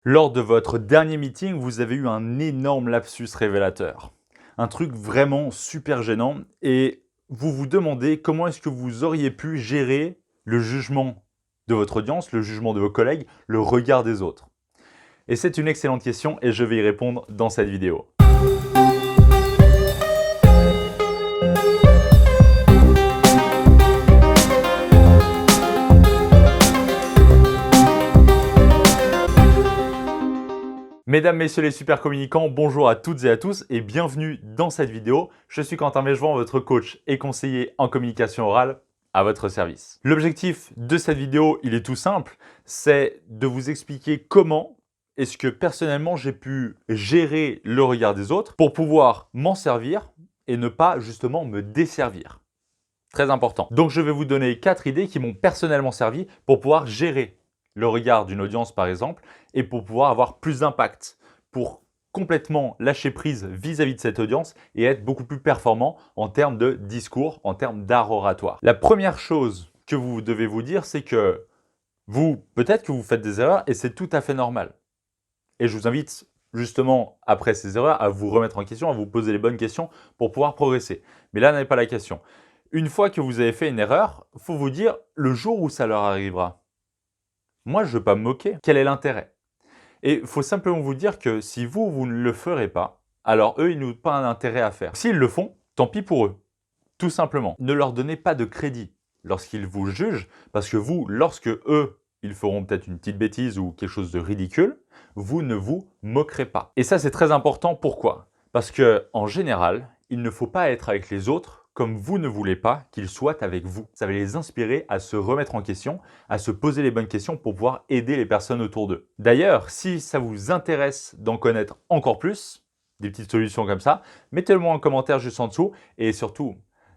Lors de votre dernier meeting, vous avez eu un énorme lapsus révélateur. Un truc vraiment super gênant et vous vous demandez comment est-ce que vous auriez pu gérer le jugement de votre audience, le jugement de vos collègues, le regard des autres. Et c'est une excellente question et je vais y répondre dans cette vidéo. Mesdames, messieurs les super communicants, bonjour à toutes et à tous et bienvenue dans cette vidéo. Je suis Quentin Mégevant, votre coach et conseiller en communication orale à votre service. L'objectif de cette vidéo, il est tout simple, c'est de vous expliquer comment est-ce que personnellement j'ai pu gérer le regard des autres pour pouvoir m'en servir et ne pas justement me desservir. Très important. Donc je vais vous donner 4 idées qui m'ont personnellement servi pour pouvoir gérer le regard d'une audience par exemple, et pour pouvoir avoir plus d'impact, pour complètement lâcher prise vis-à-vis de cette audience et être beaucoup plus performant en termes de discours, en termes d'art oratoire. La première chose que vous devez vous dire, c'est que peut-être que vous faites des erreurs et c'est tout à fait normal. Et je vous invite justement, après ces erreurs, à vous remettre en question, à vous poser les bonnes questions pour pouvoir progresser. Mais là n'est pas la question. Une fois que vous avez fait une erreur, il faut vous dire le jour où ça leur arrivera. Moi, je ne veux pas me moquer. Quel est l'intérêt? Et il faut simplement vous dire que si vous ne le ferez pas, alors eux, ils n'ont pas un intérêt à faire. S'ils le font, tant pis pour eux. Tout simplement. Ne leur donnez pas de crédit lorsqu'ils vous jugent, parce que vous, lorsque eux, ils feront peut-être une petite bêtise ou quelque chose de ridicule, vous ne vous moquerez pas. Et ça, c'est très important. Pourquoi? Parce qu'en général, il ne faut pas être avec les autres comme vous ne voulez pas qu'ils soient avec vous. Ça va les inspirer à se remettre en question, à se poser les bonnes questions pour pouvoir aider les personnes autour d'eux. D'ailleurs, si ça vous intéresse d'en connaître encore plus, des petites solutions comme ça, mettez-le moi en commentaire juste en dessous et surtout,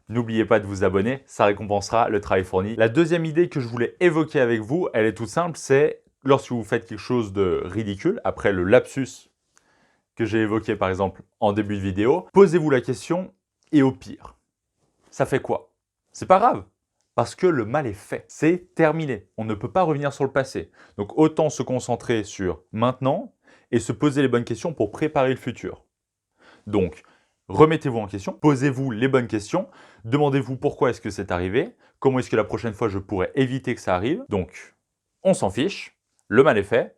n'oubliez pas de vous abonner, ça récompensera le travail fourni. La deuxième idée que je voulais évoquer avec vous, elle est toute simple, c'est lorsque vous faites quelque chose de ridicule, après le lapsus que j'ai évoqué par exemple en début de vidéo, posez-vous la question et au pire, ça fait quoi? C'est pas grave, parce que le mal est fait. C'est terminé. On ne peut pas revenir sur le passé. Donc autant se concentrer sur maintenant et se poser les bonnes questions pour préparer le futur. Donc, remettez-vous en question, posez-vous les bonnes questions, demandez-vous pourquoi est-ce que c'est arrivé, comment est-ce que la prochaine fois je pourrais éviter que ça arrive. Donc, on s'en fiche, le mal est fait.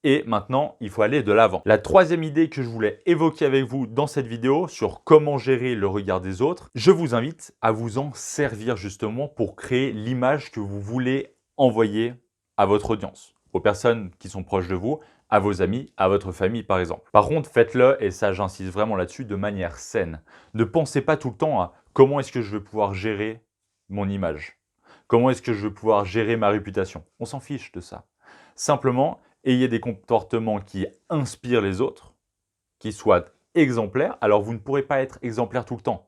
Et maintenant, il faut aller de l'avant. La troisième idée que je voulais évoquer avec vous dans cette vidéo sur comment gérer le regard des autres, je vous invite à vous en servir justement pour créer l'image que vous voulez envoyer à votre audience, aux personnes qui sont proches de vous, à vos amis, à votre famille par exemple. Par contre, faites-le, et ça j'insiste vraiment là-dessus, de manière saine. Ne pensez pas tout le temps à comment est-ce que je vais pouvoir gérer mon image, comment est-ce que je vais pouvoir gérer ma réputation. On s'en fiche de ça. Simplement, ayez des comportements qui inspirent les autres, qui soient exemplaires. Alors, vous ne pourrez pas être exemplaire tout le temps,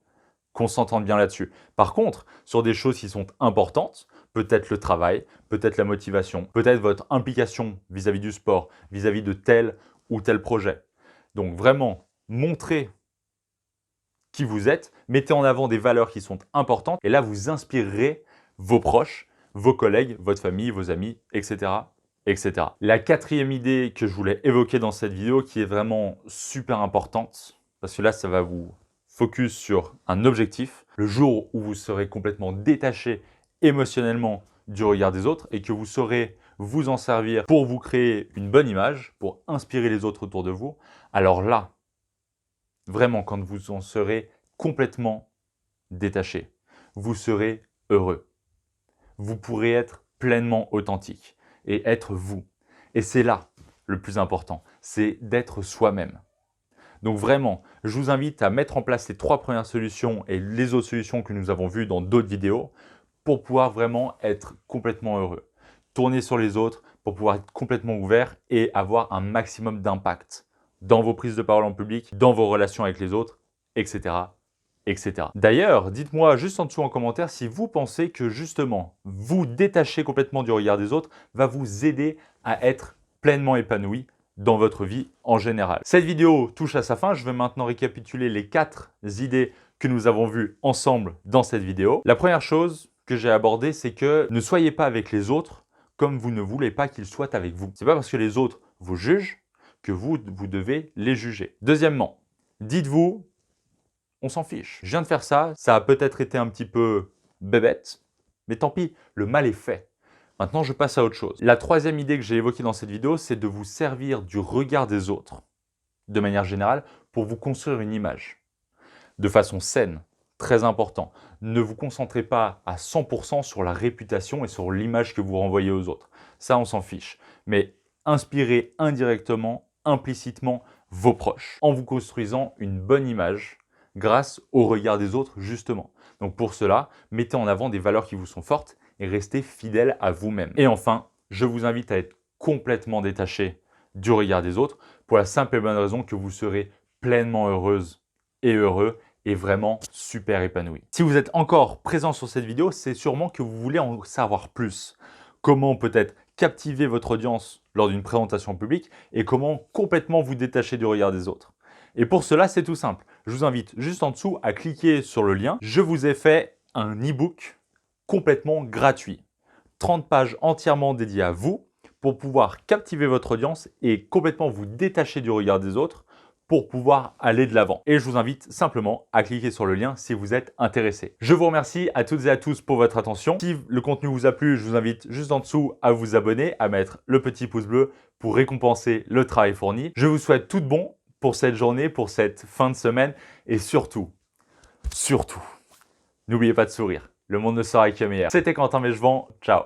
qu'on s'entende bien là-dessus. Par contre, sur des choses qui sont importantes, peut-être le travail, peut-être la motivation, peut-être votre implication vis-à-vis du sport, vis-à-vis de tel ou tel projet. Donc vraiment, montrez qui vous êtes, mettez en avant des valeurs qui sont importantes et là, vous inspirerez vos proches, vos collègues, votre famille, vos amis, etc. etc. La quatrième idée que je voulais évoquer dans cette vidéo qui est vraiment super importante, parce que là, ça va vous focus sur un objectif. Le jour où vous serez complètement détaché émotionnellement du regard des autres et que vous saurez vous en servir pour vous créer une bonne image, pour inspirer les autres autour de vous, alors là, vraiment, quand vous en serez complètement détaché, vous serez heureux. Vous pourrez être pleinement authentique et être vous. Et c'est là le plus important, c'est d'être soi-même. Donc vraiment, je vous invite à mettre en place les 3 premières solutions et les autres solutions que nous avons vues dans d'autres vidéos pour pouvoir vraiment être complètement heureux. Tourner sur les autres pour pouvoir être complètement ouvert et avoir un maximum d'impact dans vos prises de parole en public, dans vos relations avec les autres, etc. etc. D'ailleurs, dites-moi juste en dessous en commentaire si vous pensez que justement, vous détacher complètement du regard des autres va vous aider à être pleinement épanoui dans votre vie en général. Cette vidéo touche à sa fin. Je vais maintenant récapituler les 4 idées que nous avons vues ensemble dans cette vidéo. La première chose que j'ai abordée, c'est que ne soyez pas avec les autres comme vous ne voulez pas qu'ils soient avec vous. C'est pas parce que les autres vous jugent que vous devez les juger. Deuxièmement, dites-vous, on s'en fiche. Je viens de faire ça, ça a peut-être été un petit peu bébête, mais tant pis, le mal est fait. Maintenant, je passe à autre chose. La troisième idée que j'ai évoquée dans cette vidéo, c'est de vous servir du regard des autres, de manière générale, pour vous construire une image. De façon saine, très important. Ne vous concentrez pas à 100% sur la réputation et sur l'image que vous renvoyez aux autres. Ça, on s'en fiche. Mais inspirez indirectement, implicitement vos proches en vous construisant une bonne image grâce au regard des autres, justement. Donc pour cela, mettez en avant des valeurs qui vous sont fortes et restez fidèle à vous-même. Et enfin, je vous invite à être complètement détaché du regard des autres pour la simple et bonne raison que vous serez pleinement heureuse et heureux et vraiment super épanoui. Si vous êtes encore présent sur cette vidéo, c'est sûrement que vous voulez en savoir plus. Comment peut-être captiver votre audience lors d'une présentation publique et comment complètement vous détacher du regard des autres. Et pour cela, c'est tout simple. Je vous invite juste en dessous à cliquer sur le lien. Je vous ai fait un e-book complètement gratuit. 30 pages entièrement dédiées à vous pour pouvoir captiver votre audience et complètement vous détacher du regard des autres pour pouvoir aller de l'avant. Et je vous invite simplement à cliquer sur le lien si vous êtes intéressé. Je vous remercie à toutes et à tous pour votre attention. Si le contenu vous a plu, je vous invite juste en dessous à vous abonner, à mettre le petit pouce bleu pour récompenser le travail fourni. Je vous souhaite tout de bon pour cette journée, pour cette fin de semaine et surtout, n'oubliez pas de sourire. Le monde ne sera que meilleur. C'était Quentin Mechevant. Ciao.